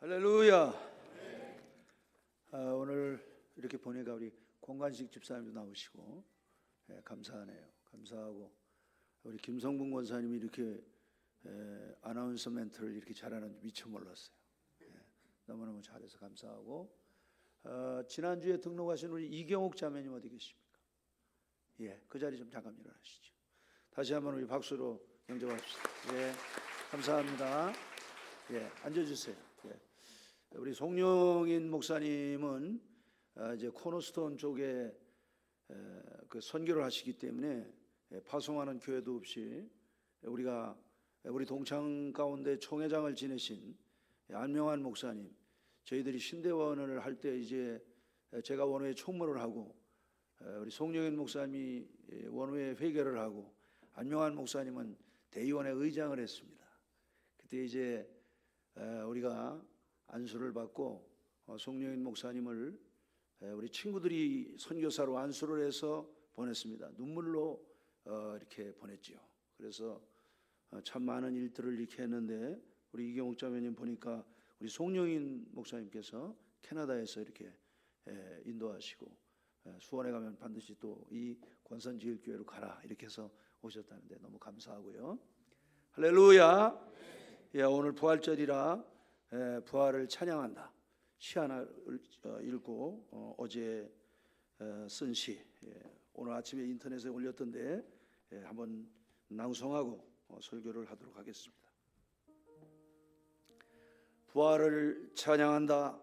할렐루야. 오늘 이렇게 보니까 우리 공관식 집사님도 나오시고 감사하네요. 감사하고 우리 김성분 권사님이 이렇게 아나운서 멘트를 이렇게 잘하는지 미처 몰랐어요. 너무너무 잘해서 감사하고 지난주에 등록하신 우리 이경옥 자매님 어디 계십니까? 그 자리 좀 잠깐 일어나시죠. 다시 한번 우리 박수로 영접합시다. 감사합니다. 앉아주세요. 우리 송영인 목사님은 이제 코너스톤 쪽에 그 선교를 하시기 때문에 파송하는 교회도 없이 우리 동창 가운데 총회장을 지내신 안명환 목사님, 저희들이 신대원을 할 때 이제 제가 원후에 총무를 하고 우리 송영인 목사님이 원후에 회계를 하고 안명환 목사님은 대의원의 의장을 했습니다. 그때 이제 우리가 안수를 받고 송영인 목사님을 우리 친구들이 선교사로 안수를 해서 보냈습니다. 눈물로 이렇게 보냈지요. 그래서 참 많은 일들을 이렇게 했는데 우리 이경욱 자매님 보니까 우리 송영인 목사님께서 캐나다에서 이렇게 인도하시고 수원에 가면 반드시 또 이 권선지일교회로 가라 이렇게 해서 오셨다는데 너무 감사하고요. 할렐루야. 오늘 부활절이라 부활을 찬양한다. 시 하나 읽고 어제 쓴 시 오늘 아침에 인터넷에 올렸던데 한번 낭송하고 설교를 하도록 하겠습니다. 부활을 찬양한다.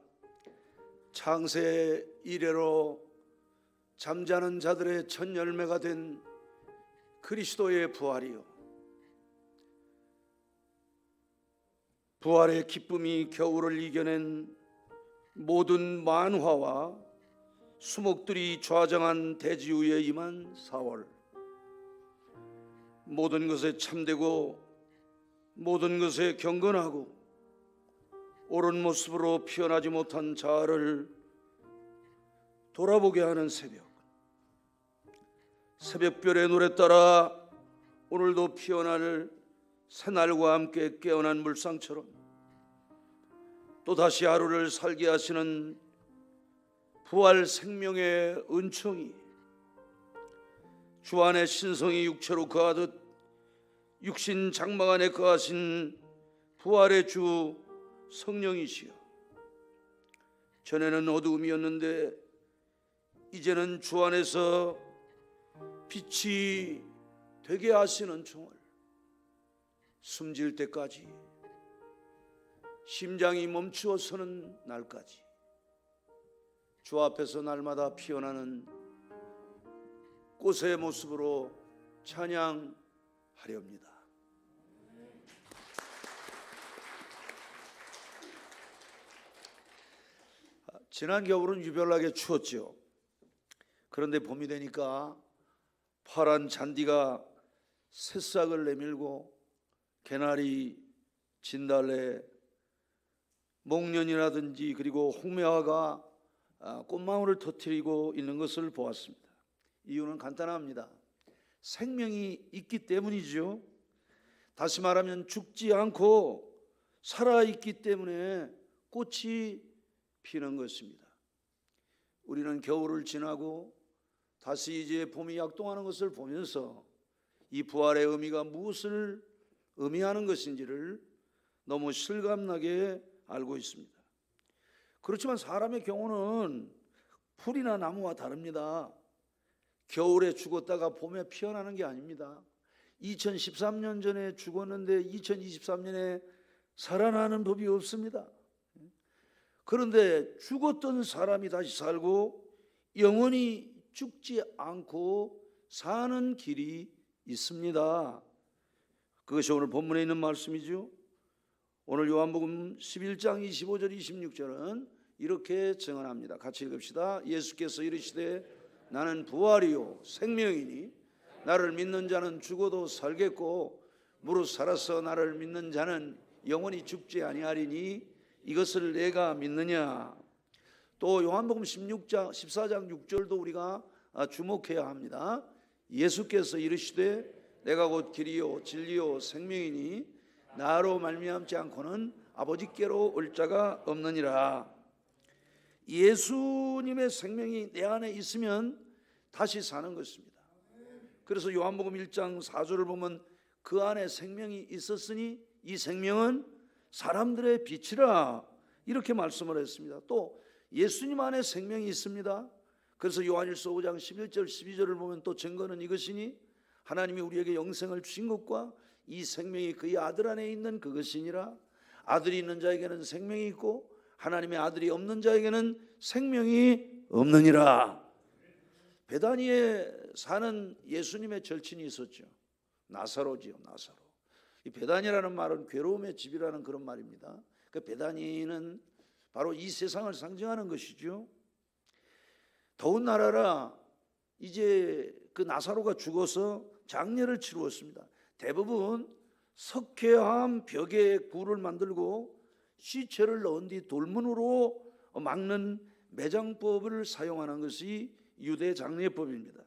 창세 이래로 잠자는 자들의 첫 열매가 된 그리스도의 부활이요, 부활의 기쁨이 겨울을 이겨낸 모든 만화와 수목들이 좌정한 대지 위에 임한 4월, 모든 것에 참되고 모든 것에 경건하고 옳은 모습으로 피어나지 못한 자아를 돌아보게 하는 새벽별의 노래 따라 오늘도 피어날 새날과 함께 깨어난 물상처럼 또다시 하루를 살게 하시는 부활 생명의 은총이 주 안에 신성이 육체로 거하듯 육신 장막 안에 거하신 부활의 주 성령이시여, 전에는 어두움이었는데 이제는 주 안에서 빛이 되게 하시는 총을 숨질 때까지, 심장이 멈추어 서는 날까지 주 앞에서 날마다 피어나는 꽃의 모습으로 찬양하렵니다. 지난 겨울은 유별나게 추웠죠. 그런데 봄이 되니까 파란 잔디가 새싹을 내밀고 개나리, 진달래, 목련이라든지 그리고 홍매화가 꽃망울을 터뜨리고 있는 것을 보았습니다. 이유는 간단합니다. 생명이 있기 때문이죠. 다시 말하면 죽지 않고 살아있기 때문에 꽃이 피는 것입니다. 우리는 겨울을 지나고 다시 이제 봄이 약동하는 것을 보면서 이 부활의 의미가 무엇을 의미하는 것인지를 너무 실감나게 알고 있습니다. 그렇지만 사람의 경우는 풀이나 나무와 다릅니다. 겨울에 죽었다가 봄에 피어나는 게 아닙니다. 2013년 전에 죽었는데 2023년에 살아나는 법이 없습니다. 그런데 죽었던 사람이 다시 살고 영원히 죽지 않고 사는 길이 있습니다. 그것이 오늘 본문에 있는 말씀이죠. 오늘 요한복음 11장 25절 26절은 이렇게 증언합니다. 같이 읽읍시다. 예수께서 이르시되 나는 부활이요 생명이니 나를 믿는 자는 죽어도 살겠고 무릇 살아서 나를 믿는 자는 영원히 죽지 아니하리니 이것을 내가 믿느냐. 또 요한복음 14장 6절도 우리가 주목해야 합니다. 예수께서 이르시되 내가 곧 길이요 진리요 생명이니 나로 말미암지 않고는 아버지께로 올 자가 없느니라. 예수님의 생명이 내 안에 있으면 다시 사는 것입니다. 그래서 요한복음 1장 4절을 보면 그 안에 생명이 있었으니 이 생명은 사람들의 빛이라 이렇게 말씀을 했습니다. 또 예수님 안에 생명이 있습니다. 그래서 요한일서 5장 11절 12절을 보면 또 증거는 이것이니 하나님이 우리에게 영생을 주신 것과 이 생명이 그의 아들 안에 있는 그것이니라. 아들이 있는 자에게는 생명이 있고 하나님의 아들이 없는 자에게는 생명이 없느니라. 베다니에 사는 예수님의 절친이 있었죠. 나사로지요. 나사로. 이 베다니라는 말은 괴로움의 집이라는 그런 말입니다. 그 베다니는 바로 이 세상을 상징하는 것이죠. 더운 나라라 이제 그 나사로가 죽어서 장례를 치루었습니다. 대부분 석회암 벽에 굴을 만들고 시체를 넣은 뒤 돌문으로 막는 매장법을 사용하는 것이 유대 장례법입니다.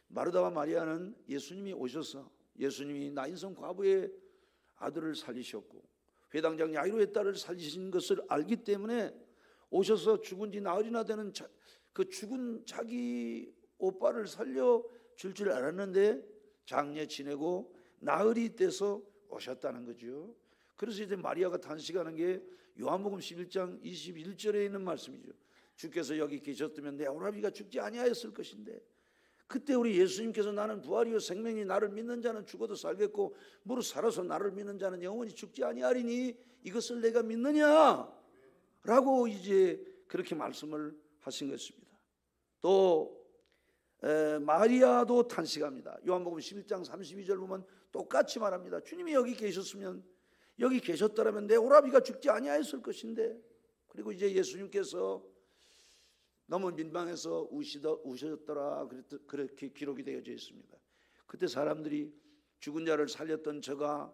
마르다와 마리아는 예수님이 오셔서 예수님이 나인성 과부의 아들을 살리셨고 회당장 야이로의 딸을 살리신 것을 알기 때문에 오셔서 죽은 지 나흘이나 되는 그 죽은 자기 오빠를 살려줄 줄 알았는데 장례 지내고 나흘이 돼서 오셨다는 거죠. 그래서 이제 마리아가 탄식하는 게 요한복음 11장 21절에 있는 말씀이죠. 주께서 여기 계셨다면 내 오라비가 죽지 아니하였을 것인데. 그때 우리 예수님께서 나는 부활이요 생명이 나를 믿는 자는 죽어도 살겠고 무릇 살아서 나를 믿는 자는 영원히 죽지 아니하리니 이것을 내가 믿느냐 라고 이제 그렇게 말씀을 하신 것입니다. 또 마리아도 탄식합니다. 요한복음 11장 32절 보면 똑같이 말합니다. 주님이 여기 계셨으면 여기 계셨더라면 내 오라비가 죽지 아니하였을 것인데. 그리고 이제 예수님께서 너무 민망해서 우셨더라 그렇게 기록이 되어져 있습니다. 그때 사람들이 죽은 자를 살렸던 저가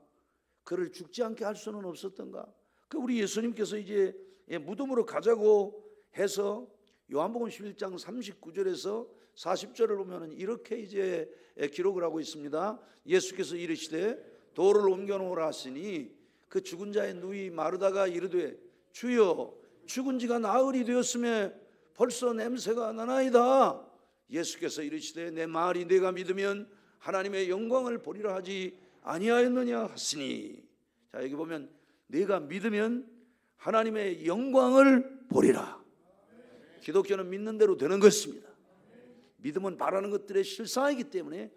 그를 죽지 않게 할 수는 없었던가. 그 우리 예수님께서 이제 무덤으로 가자고 해서 요한복음 11장 39절에서 40절을 보면은 이렇게 이제 기록을 하고 있습니다. 예수께서 이르시되 돌을 옮겨 놓으라 하시니 그 죽은 자의 누이 마르다가 이르되 주여 죽은 지가 나흘이 되었음에 벌써 냄새가 나나이다. 예수께서 이르시되 내 말이 내가 믿으면 하나님의 영광을 보리라 하지 아니하였느냐 하시니. 자 여기 보면 내가 믿으면 하나님의 영광을 보리라. 기독교는 믿는 대로 되는 것입니다. 믿음은 바라는 것들의 실상이기 때문에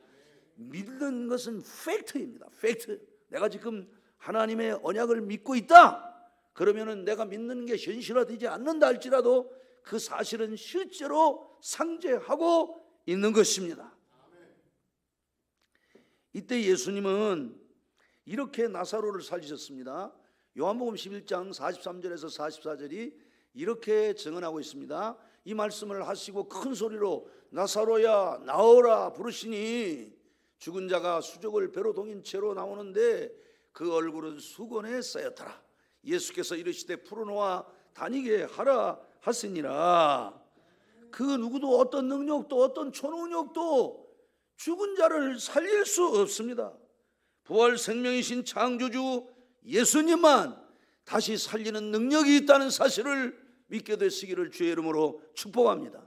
믿는 것은 팩트입니다. 팩트. 내가 지금 하나님의 언약을 믿고 있다. 그러면은 내가 믿는 게 현실화되지 않는다 할지라도 그 사실은 실제로 상제하고 있는 것입니다. 이때 예수님은 이렇게 나사로를 살리셨습니다. 요한복음 11장 43절에서 44절이 이렇게 증언하고 있습니다. 이 말씀을 하시고 큰 소리로 나사로야 나오라 부르시니 죽은 자가 수족을 배로 동인 채로 나오는데 그 얼굴은 수건에 쌓였더라. 예수께서 이르시되 풀어놓아 다니게 하라 하시니라. 그 누구도 어떤 능력도 어떤 초능력도 죽은 자를 살릴 수 없습니다. 부활 생명이신 창조주 예수님만 다시 살리는 능력이 있다는 사실을 믿게 되시기를 주의 이름으로 축복합니다.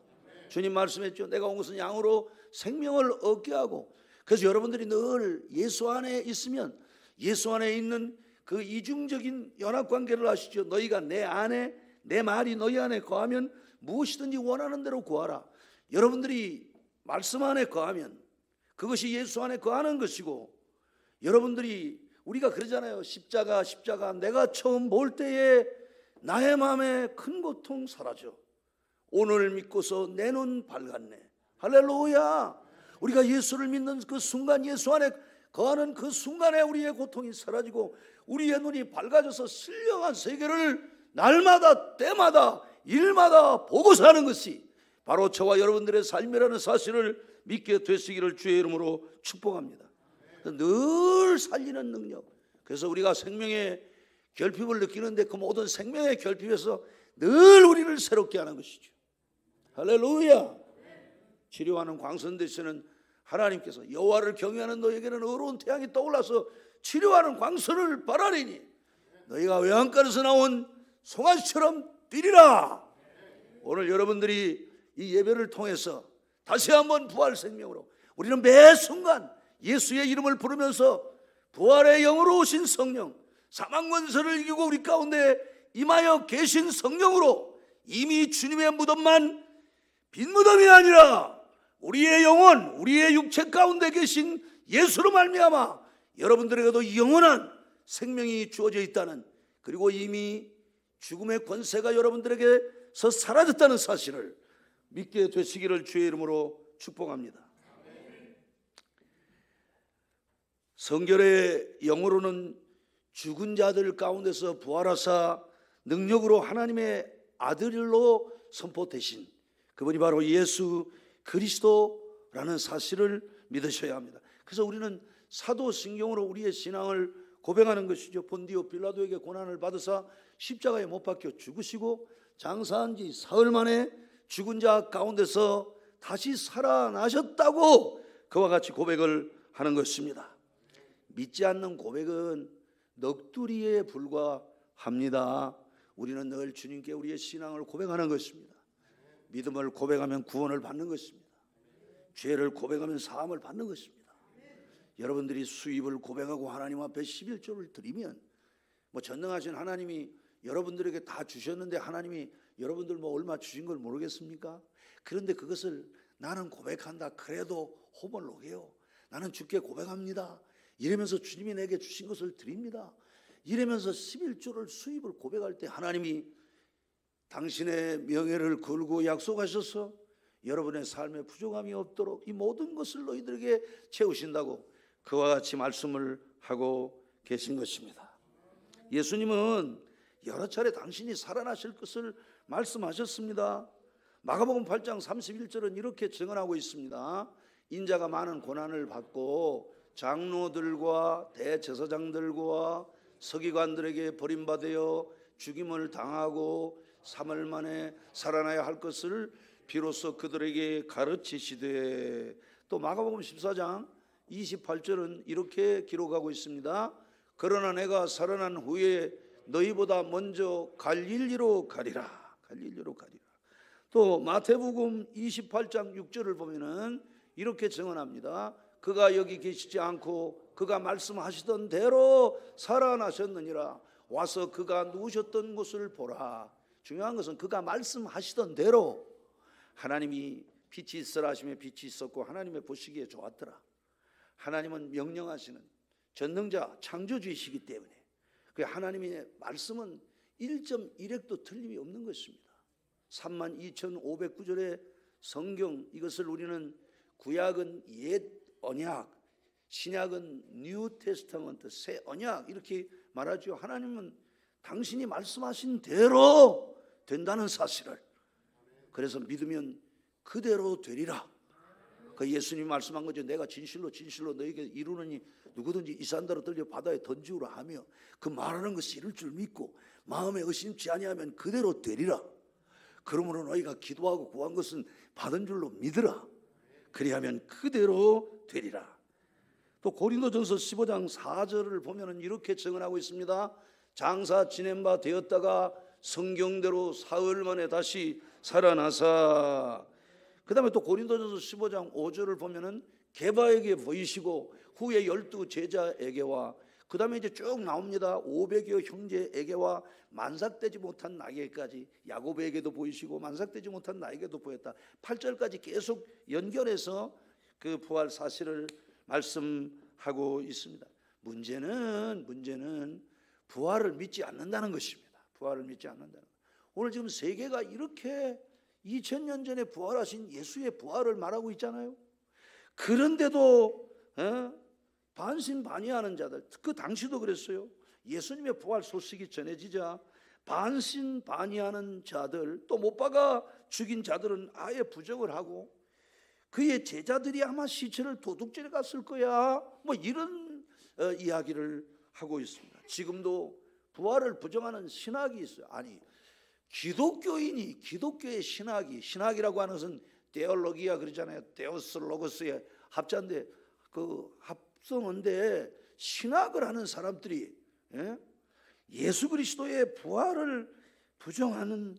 주님 말씀했죠. 내가 온 것은 양으로 생명을 얻게 하고. 그래서 여러분들이 늘 예수 안에 있으면 예수 안에 있는 그 이중적인 연합관계를 아시죠. 너희가 내 안에 내 말이 너희 안에 거하면 무엇이든지 원하는 대로 구하라. 여러분들이 말씀 안에 거하면 그것이 예수 안에 거하는 것이고, 여러분들이 우리가 그러잖아요. 십자가 내가 처음 볼 때에 나의 마음에 큰 고통 사라져. 오늘 믿고서 내 눈 밝았네. 할렐루야. 우리가 예수를 믿는 그 순간, 예수 안에 거하는 그 순간에 우리의 고통이 사라지고 우리의 눈이 밝아져서 신령한 세계를 날마다 때마다 일마다 보고 사는 것이 바로 저와 여러분들의 삶이라는 사실을 믿게 되시기를 주의 이름으로 축복합니다. 늘 살리는 능력. 그래서 우리가 생명의 결핍을 느끼는데 그 모든 생명의 결핍에서 늘 우리를 새롭게 하는 것이죠. 할렐루야. 치료하는 광선대 씨는 하나님께서 여호와를 경외하는 너에게는 어두운 태양이 떠올라서 치료하는 광선을 발하리니 너희가 외양간에서 나온 송아지처럼 뛰리라. 오늘 여러분들이 이 예배를 통해서 다시 한번 부활 생명으로 우리는 매 순간 예수의 이름을 부르면서 부활의 영으로 오신 성령, 사망 권세를 이기고 우리 가운데 임하여 계신 성령으로 이미 주님의 무덤만 빈 무덤이 아니라 우리의 영혼, 우리의 육체 가운데 계신 예수로 말미암아 여러분들에게도 영원한 생명이 주어져 있다는, 그리고 이미 죽음의 권세가 여러분들에게서 사라졌다는 사실을 믿게 되시기를 주의 이름으로 축복합니다. 성결의 영으로는 죽은 자들 가운데서 부활하사 능력으로 하나님의 아들로 선포되신 그분이 바로 예수 그리스도라는 사실을 믿으셔야 합니다. 그래서 우리는 사도신경으로 우리의 신앙을 고백하는 것이죠. 본디오 빌라도에게 고난을 받으사 십자가에 못 박혀 죽으시고 장사한 지 사흘 만에 죽은 자 가운데서 다시 살아나셨다고 그와 같이 고백을 하는 것입니다. 믿지 않는 고백은 넋두리에 불과합니다. 우리는 늘 주님께 우리의 신앙을 고백하는 것입니다. 믿음을 고백하면 구원을 받는 것입니다. 죄를 고백하면 사함을 받는 것입니다. 여러분들이 수입을 고백하고 하나님 앞에 11조를 드리면 전능하신 하나님이 여러분들에게 다 주셨는데 하나님이 여러분들 얼마 주신 걸 모르겠습니까? 그런데 그것을 나는 고백한다. 그래도 호벌 녹여요. 나는 주께 고백합니다. 이러면서 주님이 내게 주신 것을 드립니다. 이러면서 11조를 수입을 고백할 때 하나님이 당신의 명예를 걸고 약속하셔서 여러분의 삶에 부족함이 없도록 이 모든 것을 너희들에게 채우신다고 그와 같이 말씀을 하고 계신 것입니다. 예수님은 여러 차례 당신이 살아나실 것을 말씀하셨습니다. 마가복음 8장 31절은 이렇게 증언하고 있습니다. 인자가 많은 고난을 받고 장로들과 대제사장들과 서기관들에게 버림받아 죽임을 당하고 3일 만에 살아나야 할 것을 비로소 그들에게 가르치시되, 또 마가복음 14장 28절은 이렇게 기록하고 있습니다. 그러나 내가 살아난 후에 너희보다 먼저 갈릴리로 가리라. 갈릴리로 가리라. 또 마태복음 28장 6절을 보면은 이렇게 증언합니다. 그가 여기 계시지 않고 그가 말씀하시던 대로 살아나셨느니라. 와서 그가 누우셨던 곳을 보라. 중요한 것은 그가 말씀하시던 대로 하나님이 빛이 있으라 하시며 빛이 있었고 하나님의 보시기에 좋았더라. 하나님은 명령하시는 전능자 창조주이시기 때문에 그 하나님의 말씀은 1.1획도 틀림이 없는 것입니다. 32,509절의 성경, 이것을 우리는 구약은 옛 언약, 신약은 뉴 테스타먼트, 새 언약 이렇게 말하죠. 하나님은 당신이 말씀하신 대로 된다는 사실을, 그래서 믿으면 그대로 되리라. 그 예수님이 말씀한 거죠. 내가 진실로 진실로 너에게 이루느니 누구든지 이 산다로 들려 바다에 던지우라 하며 그 말하는 것이 이룰 줄 믿고 마음에 의심치 아니하면 그대로 되리라. 그러므로 너희가 기도하고 구한 것은 받은 줄로 믿으라. 그리하면 그대로 되리라. 또 고린도전서 15장 4절을 보면은 이렇게 증언하고 있습니다. 장사 지낸 바 되었다가 성경대로 사흘 만에 다시 살아나사. 그 다음에 또 고린도전서 15장 5절을 보면은 게바에게 보이시고 후에 12 제자에게와, 그 다음에 이제 쭉 나옵니다. 500여 형제에게와 만삭되지 못한 나에게까지, 야고보에게도 보이시고 만삭되지 못한 나에게도 보였다. 8절까지 계속 연결해서 그 부활 사실을 말씀하고 있습니다. 문제는 부활을 믿지 않는다는 것입니다. 부활을 믿지 않는다는 것. 오늘 지금 세계가 이렇게 2000년 전에 부활하신 예수의 부활을 말하고 있잖아요. 그런데도 반신반의하는 자들, 그 당시도 그랬어요. 예수님의 부활 소식이 전해지자 반신반의하는 자들, 또 못 박아 죽인 자들은 아예 부정을 하고 그의 제자들이 아마 시체를 도둑질해 갔을 거야, 이런 이야기를 하고 있습니다. 지금도 부활을 부정하는 신학이 있어요. 아니, 기독교인이 기독교의 신학이라고 하는 것은 데올로기아 그러잖아요. 데오스 로고스의 합자인데 그 합성어인데 신학을 하는 사람들이 예수 그리스도의 부활을 부정하는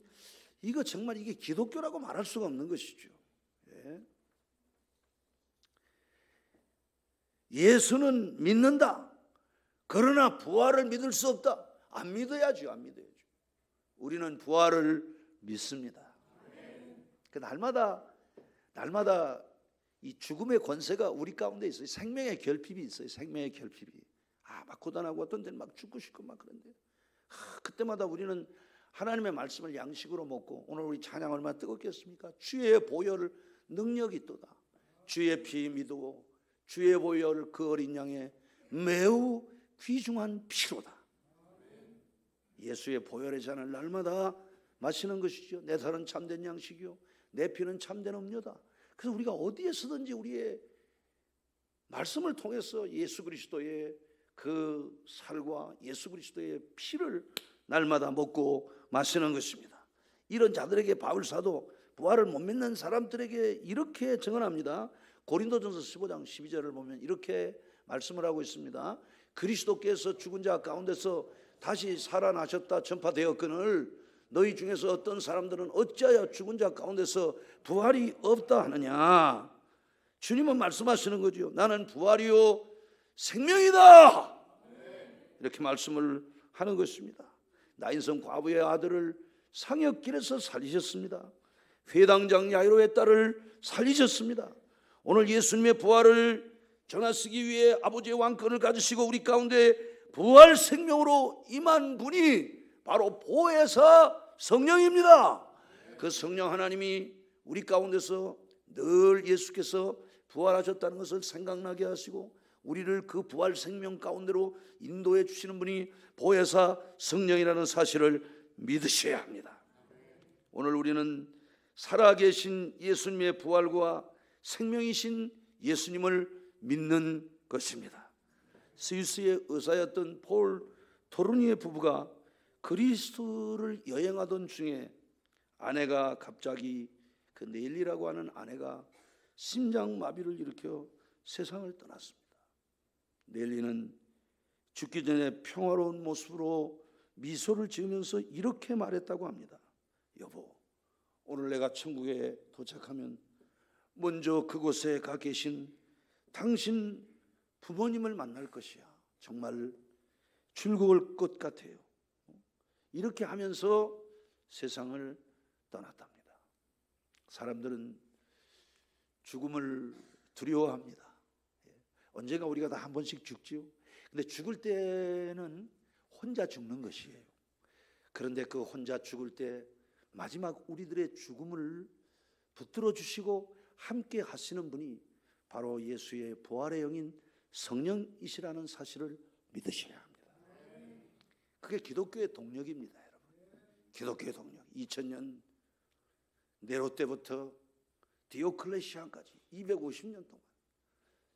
이거 정말 이게 기독교라고 말할 수가 없는 것이죠. 예수는 믿는다. 그러나 부활을 믿을 수 없다. 안 믿어야죠. 안 믿어야죠. 우리는 부활을 믿습니다. 그 날마다 이 죽음의 권세가 우리 가운데 있어요. 생명의 결핍이 있어요. 생명의 결핍이. 막 고단하고 어떤 데는 막 죽고 싶고 막 그런데 그때마다 우리는 하나님의 말씀을 양식으로 먹고 오늘 우리 찬양 얼마나 뜨겁겠습니까? 주의 보혈을 능력이 있도다. 주의 피 믿고 주의 보혈 그 어린 양의 매우 귀중한 피로다. 예수의 보혈의 잔을 날마다 마시는 것이죠. 내 살은 참된 양식이요 내 피는 참된 음료다. 그래서 우리가 어디에서든지 우리의 말씀을 통해서 예수 그리스도의 그 살과 예수 그리스도의 피를 날마다 먹고 마시는 것입니다. 이런 자들에게 바울 사도 부활을 못 믿는 사람들에게 이렇게 증언합니다. 고린도전서 15장 12절을 보면 이렇게 말씀을 하고 있습니다. 그리스도께서 죽은 자 가운데서 다시 살아나셨다 전파되었거늘 너희 중에서 어떤 사람들은 어찌하여 죽은 자 가운데서 부활이 없다 하느냐. 주님은 말씀하시는 거죠. 나는 부활이요 생명이다. 이렇게 말씀을 하는 것입니다. 나인성 과부의 아들을 상역길에서 살리셨습니다. 회당장 야이로의 딸을 살리셨습니다. 오늘 예수님의 부활을 전하시기 위해 아버지의 왕권을 가지시고 우리 가운데 부활 생명으로 임한 분이 바로 보혜사 성령입니다. 그 성령 하나님이 우리 가운데서 늘 예수께서 부활하셨다는 것을 생각나게 하시고 우리를 그 부활 생명 가운데로 인도해 주시는 분이 보혜사 성령이라는 사실을 믿으셔야 합니다. 오늘 우리는 살아계신 예수님의 부활과 생명이신 예수님을 믿는 것입니다. 스위스의 의사였던 폴 토르니의 부부가 그리스를 여행하던 중에 아내가 갑자기 그 넬리라고 하는 아내가 심장마비를 일으켜 세상을 떠났습니다. 넬리는 죽기 전에 평화로운 모습으로 미소를 지으면서 이렇게 말했다고 합니다. 여보, 오늘 내가 천국에 도착하면 먼저 그곳에 가 계신 당신 부모님을 만날 것이야. 정말 즐거울 것 같아요. 이렇게 하면서 세상을 떠났답니다. 사람들은 죽음을 두려워합니다. 언젠가 우리가 다 한 번씩 죽지요. 근데 죽을 때는 혼자 죽는 것이에요. 그런데 그 혼자 죽을 때 마지막 우리들의 죽음을 붙들어 주시고 함께 하시는 분이 바로 예수의 부활의 영인 성령이시라는 사실을 믿으셔야 합니다. 그게 기독교의 동력입니다, 여러분. 기독교의 동력. 2000년 네로 때부터 디오클레시안까지 250년 동안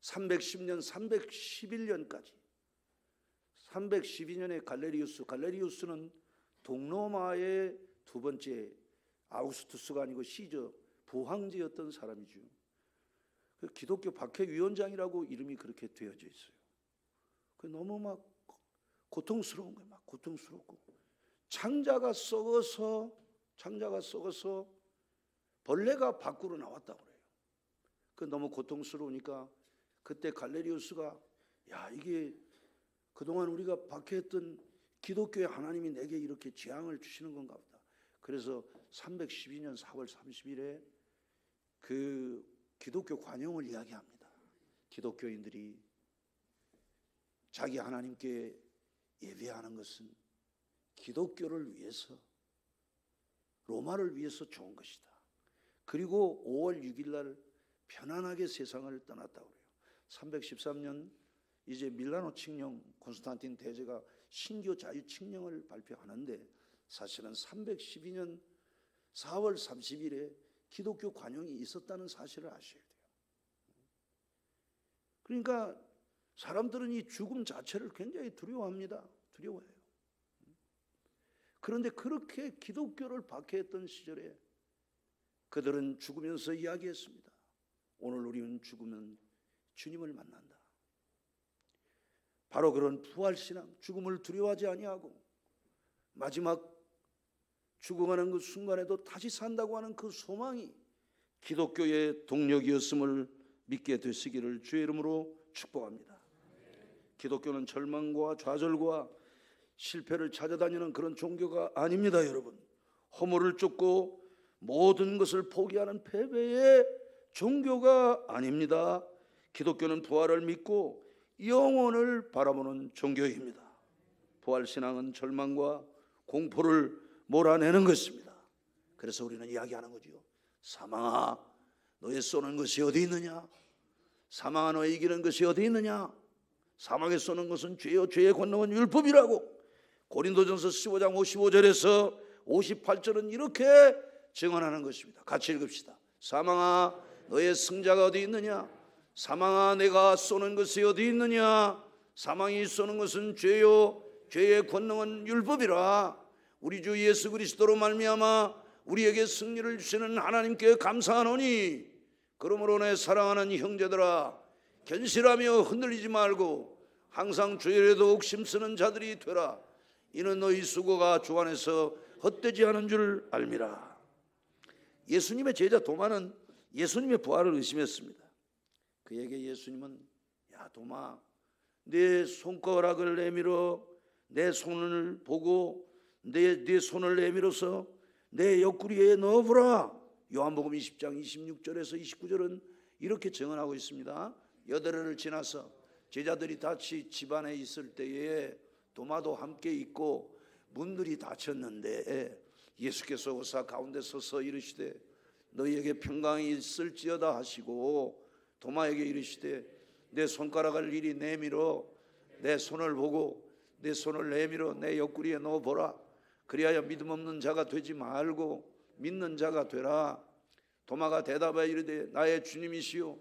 310년, 311년까지 312년에 갈레리우스는 동로마의 두 번째 아우구스투스가 아니고 시저 부황제였던 사람이죠. 그 기독교 박해위원장이라고 이름이 그렇게 되어져 있어요. 그 너무 막 고통스러운 거예요. 막 고통스럽고 창자가 썩어서 벌레가 밖으로 나왔다고 그래요. 그 너무 고통스러우니까 그때 갈레리우스가 이게 그동안 우리가 박해했던 기독교의 하나님이 내게 이렇게 재앙을 주시는 건가 보다. 그래서 312년 4월 30일에 그 기독교 관용을 이야기합니다. 기독교인들이 자기 하나님께 예배하는 것은 기독교를 위해서, 로마를 위해서 좋은 것이다. 그리고 5월 6일 날 편안하게 세상을 떠났다고 그래요. 313년 이제 밀라노 칙령 콘스탄틴 대제가 신교 자유 칙령을 발표하는데 사실은 312년 4월 30일에 기독교 관용이 있었다는 사실을 아셔야 돼요. 그러니까 사람들은 이 죽음 자체를 굉장히 두려워합니다. 두려워해요. 그런데 그렇게 기독교를 박해했던 시절에 그들은 죽으면서 이야기했습니다. 오늘 우리는 죽으면 주님을 만난다. 바로 그런 부활신앙, 죽음을 두려워하지 아니하고 마지막 죽어가는 그 순간에도 다시 산다고 하는 그 소망이 기독교의 동력이었음을 믿게 되시기를 주의 이름으로 축복합니다. 기독교는 절망과 좌절과 실패를 찾아다니는 그런 종교가 아닙니다. 여러분, 허물을 쫓고 모든 것을 포기하는 패배의 종교가 아닙니다. 기독교는 부활을 믿고 영원을 바라보는 종교입니다. 부활신앙은 절망과 공포를 몰아내는 것입니다. 그래서 우리는 이야기하는 거죠. 사망아, 너의 쏘는 것이 어디 있느냐? 사망아, 너의 이기는 것이 어디 있느냐? 사망에 쏘는 것은 죄요, 죄의 권능은 율법이라고 고린도전서 15장 55절에서 58절은 이렇게 증언하는 것입니다. 같이 읽읍시다. 사망아, 너의 승자가 어디 있느냐? 사망아, 내가 쏘는 것이 어디 있느냐? 사망이 쏘는 것은 죄요, 죄의 권능은 율법이라. 우리 주 예수 그리스도로 말미암아 우리에게 승리를 주시는 하나님께 감사하노니, 그러므로 내 사랑하는 형제들아, 견실하며 흔들리지 말고 항상 주일에도 옥심쓰는 자들이 되라. 이는 너희 수고가 주 안에서 헛되지 않은 줄 알미라. 예수님의 제자 도마는 예수님의 부활을 의심했습니다. 그에게 예수님은, 야 도마, 내 손가락을 내밀어 내 손을 보고 내 손을 내밀어서 내 옆구리에 넣어보라. 요한복음 20장 26절에서 29절은 이렇게 증언하고 있습니다. 여드레를 지나서 제자들이 같이 집안에 있을 때에 도마도 함께 있고 문들이 닫혔는데 예수께서 오사 가운데 서서 이르시되 너희에게 평강이 있을지어다 하시고 도마에게 이르시되 내 손가락을 이리 내밀어 내 손을 보고 내 손을 내밀어 내 옆구리에 넣어보라. 그리하여 믿음 없는 자가 되지 말고 믿는 자가 되라. 도마가 대답하여 이르되 나의 주님이시요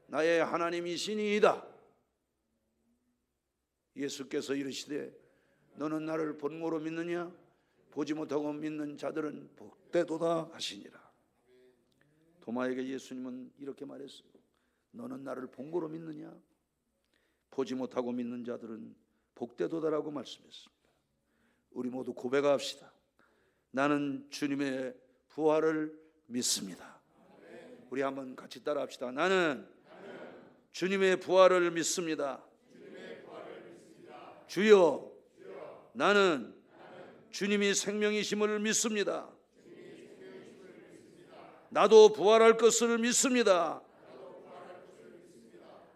나의 하나님이시니이다. 예수께서 이르시되 너는 나를 본고로 믿느냐? 보지 못하고 믿는 자들은 복되도다 하시니라. 도마에게 예수님은 이렇게 말했어요. 너는 나를 본고로 믿느냐? 보지 못하고 믿는 자들은 복되도다라고 말씀했습니다. 우리 모두 고백합시다. 나는 주님의 부활을 믿습니다. 우리 한번 같이 따라합시다. 나는 주님의 부활을 믿습니다. 주여, 나는 주님이 생명이심을 믿습니다. 나도 부활할 것을 믿습니다.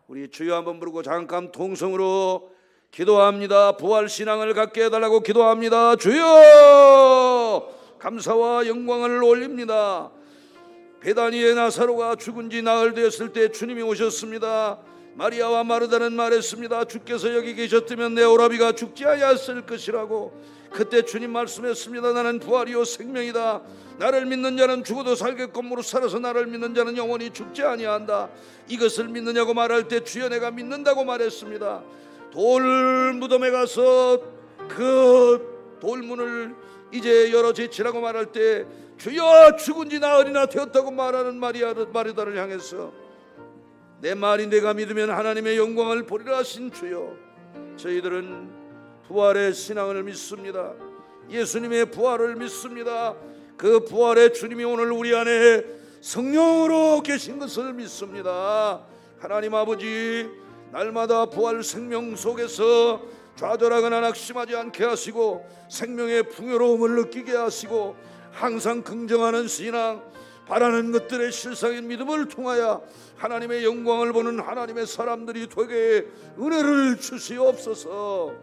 우리 주여 한번 부르고 잠깐 통성으로 기도합니다. 부활 신앙을 갖게 해달라고 기도합니다. 주여, 감사와 영광을 올립니다. 베다니의 나사로가 죽은 지 나흘 되었을 때 주님이 오셨습니다. 마리아와 마르다는 말했습니다. 주께서 여기 계셨다면 내 오라비가 죽지 아니했을 것이라고. 그때 주님 말씀했습니다. 나는 부활이요 생명이다. 나를 믿는 자는 죽어도 살겠고 무릇 살아서 나를 믿는 자는 영원히 죽지 아니한다. 이것을 믿느냐고 말할 때 주여 내가 믿는다고 말했습니다. 돌 무덤에 가서 그 돌문을 이제 열어 제치라고 말할 때 주여 죽은 지 나흘이나 되었다고 말하는 마리다를 향해서 내 말이 내가 믿으면 하나님의 영광을 보리라 하신 주여, 저희들은 부활의 신앙을 믿습니다. 예수님의 부활을 믿습니다. 그 부활의 주님이 오늘 우리 안에 성령으로 계신 것을 믿습니다. 하나님 아버지, 날마다 부활 생명 속에서 좌절하거나 낙심하지 않게 하시고 생명의 풍요로움을 느끼게 하시고 항상 긍정하는 신앙, 바라는 것들의 실상인 믿음을 통하여 하나님의 영광을 보는 하나님의 사람들이 되게 은혜를 주시옵소서.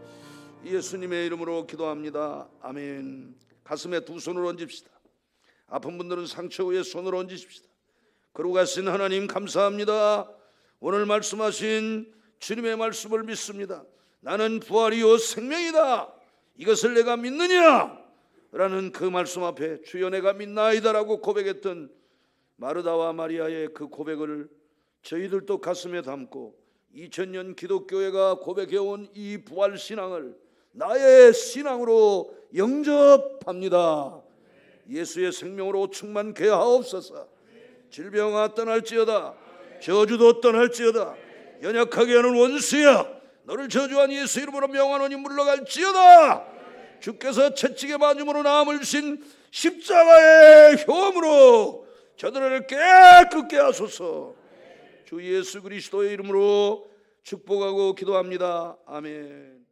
예수님의 이름으로 기도합니다. 아멘. 가슴에 두 손을 얹읍시다. 아픈 분들은 상처 위에 손을 얹으십시다. 그러고 가신 하나님 감사합니다. 오늘 말씀하신 주님의 말씀을 믿습니다. 나는 부활이요 생명이다. 이것을 내가 믿느냐? 라는 그 말씀 앞에 주여 내가 믿나이다라고 고백했던 마르다와 마리아의 그 고백을 저희들도 가슴에 담고 2000년 기독교회가 고백해온 이 부활신앙을 나의 신앙으로 영접합니다. 예수의 생명으로 충만케 하옵소서. 질병아 떠날지어다, 저주도 떠날지어다, 연약하게 하는 원수야, 너를 저주한 예수 이름으로 명하노니 물러갈지어다. 주께서 채찍에 맞음으로 나음을 주신 십자가의 효험으로 저들을 깨끗게 하소서. 주 예수 그리스도의 이름으로 축복하고 기도합니다. 아멘.